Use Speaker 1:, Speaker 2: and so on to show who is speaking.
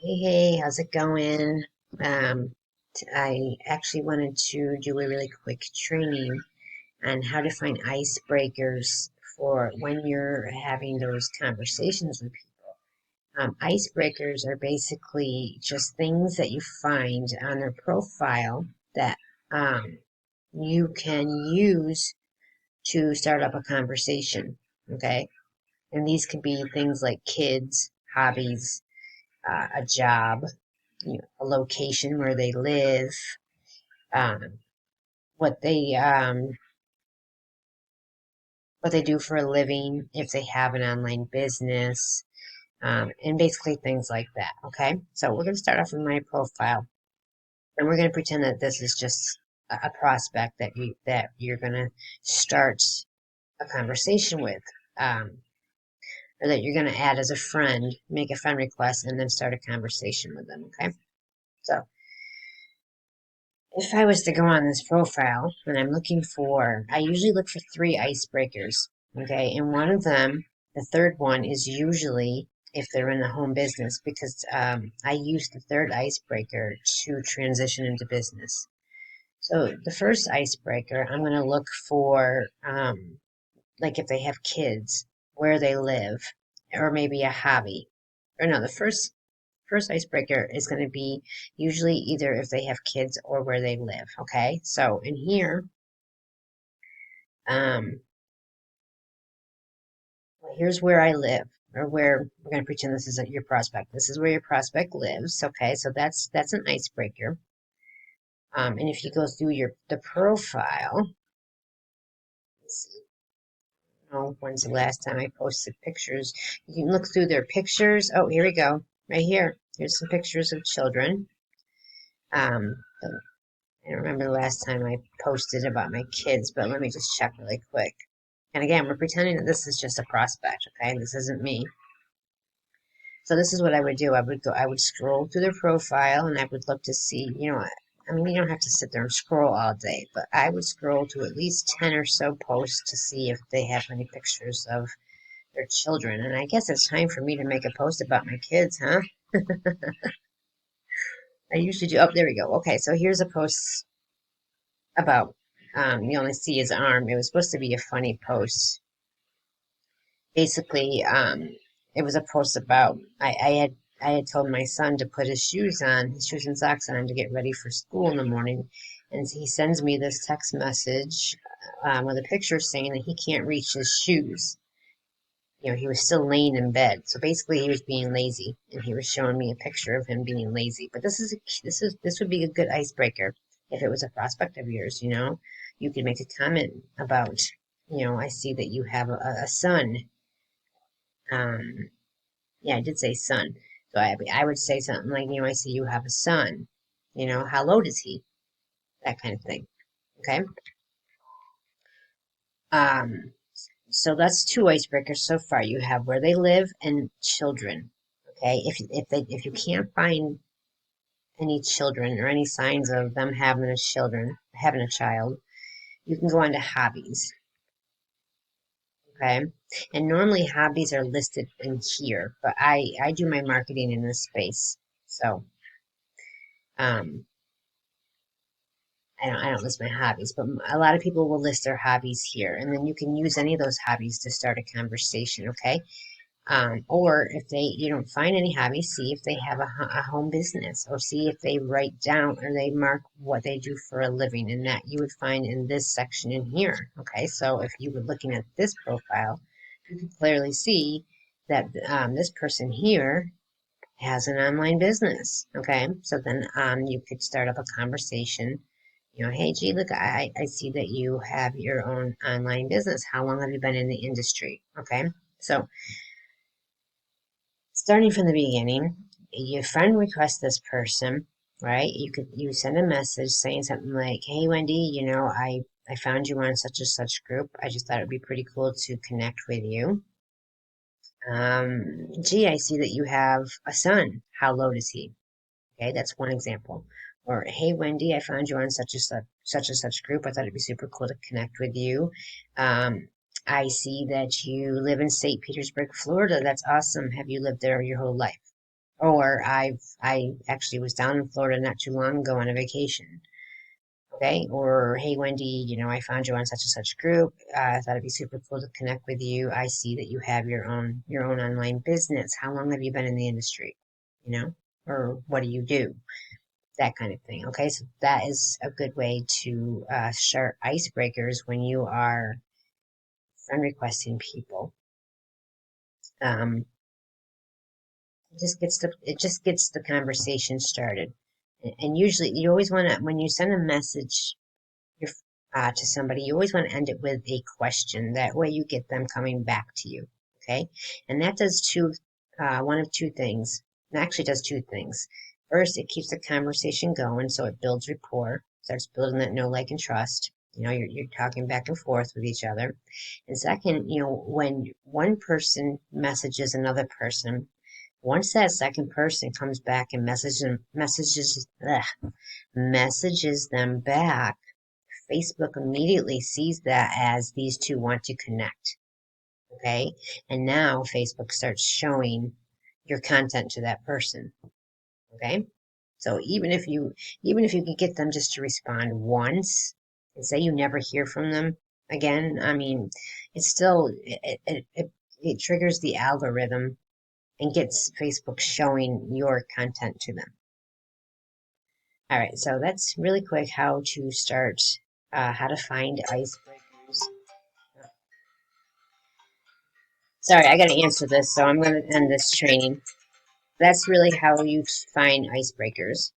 Speaker 1: Hey, how's it going? I actually wanted to do a really quick training on how to find icebreakers for when you're having those conversations with people. Icebreakers are basically just things that you find on their profile that um, you can use to start up a conversation. Okay, and these could be things like kids, hobbies, a job, a location where they live, um, what they um, what they do for a living, if they have an online business, and basically things like that. Okay, so we're going to start off with my profile, and we're going to pretend that this is just a prospect that you're going to start a conversation with. Or that you're going to add as a friend, make a friend request, and then start a conversation with them. Okay, so if I was to go on this profile and I'm looking for, I usually look for three icebreakers. Okay. And one of them, the third one, is usually if they're in the home business because I use the third icebreaker to transition into business. So the first icebreaker, I'm going to look for like if they have kids, where they live, or maybe a hobby. Or no, the first icebreaker is going to be usually either if they have kids or where they live. Okay, so in here, um, well, here's where I live, or where we're going to pretend this isn't your prospect. This is where your prospect lives. Okay, so that's an icebreaker. And if you go through the profile, let's see, oh, when's the last time I posted pictures? You can look through their pictures. Oh, here we go, right here. Here's some pictures of children. Um, I don't remember the last time I posted about my kids, but let me just check really quick. And again, we're pretending that this is just a prospect, okay? This isn't me. So this is what I would do. I would scroll through their profile and I would look to see, I mean, you don't have to sit there and scroll all day, but I would scroll to at least 10 or so posts to see if they have any pictures of their children. And I guess it's time for me to make a post about my kids, huh? I usually do. Oh, there we go. Okay, so here's a post about you only see his arm. It was supposed to be a funny post. Basically, it was a post about I had told my son to put his shoes and socks on to get ready for school in the morning, and he sends me this text message with a picture saying that he can't reach his shoes. He was still laying in bed, so basically he was being lazy, and he was showing me a picture of him being lazy. But this would be a good icebreaker if it was a prospect of yours. You could make a comment about, I see that you have a son. Um, yeah, I did say son, so I would say something like, I see you have a son. How old is he? That kind of thing. Okay. Um, so that's two icebreakers so far. You have where they live and children. Okay, if you can't find any children or any signs of them having a child, you can go on to hobbies. Okay, and normally hobbies are listed in here, but I do my marketing in this space, so um I don't list my hobbies, but a lot of people will list their hobbies here, and then you can use any of those hobbies to start a conversation. Okay. Or if you don't find any hobbies, see if they have a home business, or see if they write down or they mark what they do for a living, and that you would find in this section in here. Okay, so if you were looking at this profile, you can clearly see that this person here has an online business. Okay, so then you could start up a conversation. Hey, gee, look, I see that you have your own online business. How long have you been in the industry? Okay, so starting from the beginning, your friend requests this person, right? You send a message saying something like, "Hey Wendy, I found you on such and such group. I just thought it'd be pretty cool to connect with you. Gee, I see that you have a son. How old is he?" Okay, that's one example. Or, "Hey Wendy, I found you on such and such group. I thought it'd be super cool to connect with you. Um, I see that you live in St. Petersburg, Florida. That's awesome. Have you lived there your whole life?" Or I actually was down in Florida not too long ago on a vacation. Okay. Or, hey, Wendy, I found you on such and such group. I thought it'd be super cool to connect with you. I see that you have your own online business. How long have you been in the industry? Or what do you do? That kind of thing. Okay. So that is a good way to start icebreakers when you are friend requesting people. Um, it just gets the conversation started. And usually you always want to, when you send a message to somebody, you always want to end it with a question. That way you get them coming back to you. Okay. And that does one of two things. It actually does two things. First, it keeps the conversation going, so it builds rapport, starts building that know, like, and trust. You're talking back and forth with each other. And second, when one person messages another person, once that second person comes back and messages them back, Facebook immediately sees that as these two want to connect. Okay. And now Facebook starts showing your content to that person. Okay. So even if you can get them just to respond once and say you never hear from them again, I mean, it's still, it triggers the algorithm and gets Facebook showing your content to them. All right, so that's really quick how to find icebreakers. Sorry, I got to answer this, so I'm going to end this training. That's really how you find icebreakers.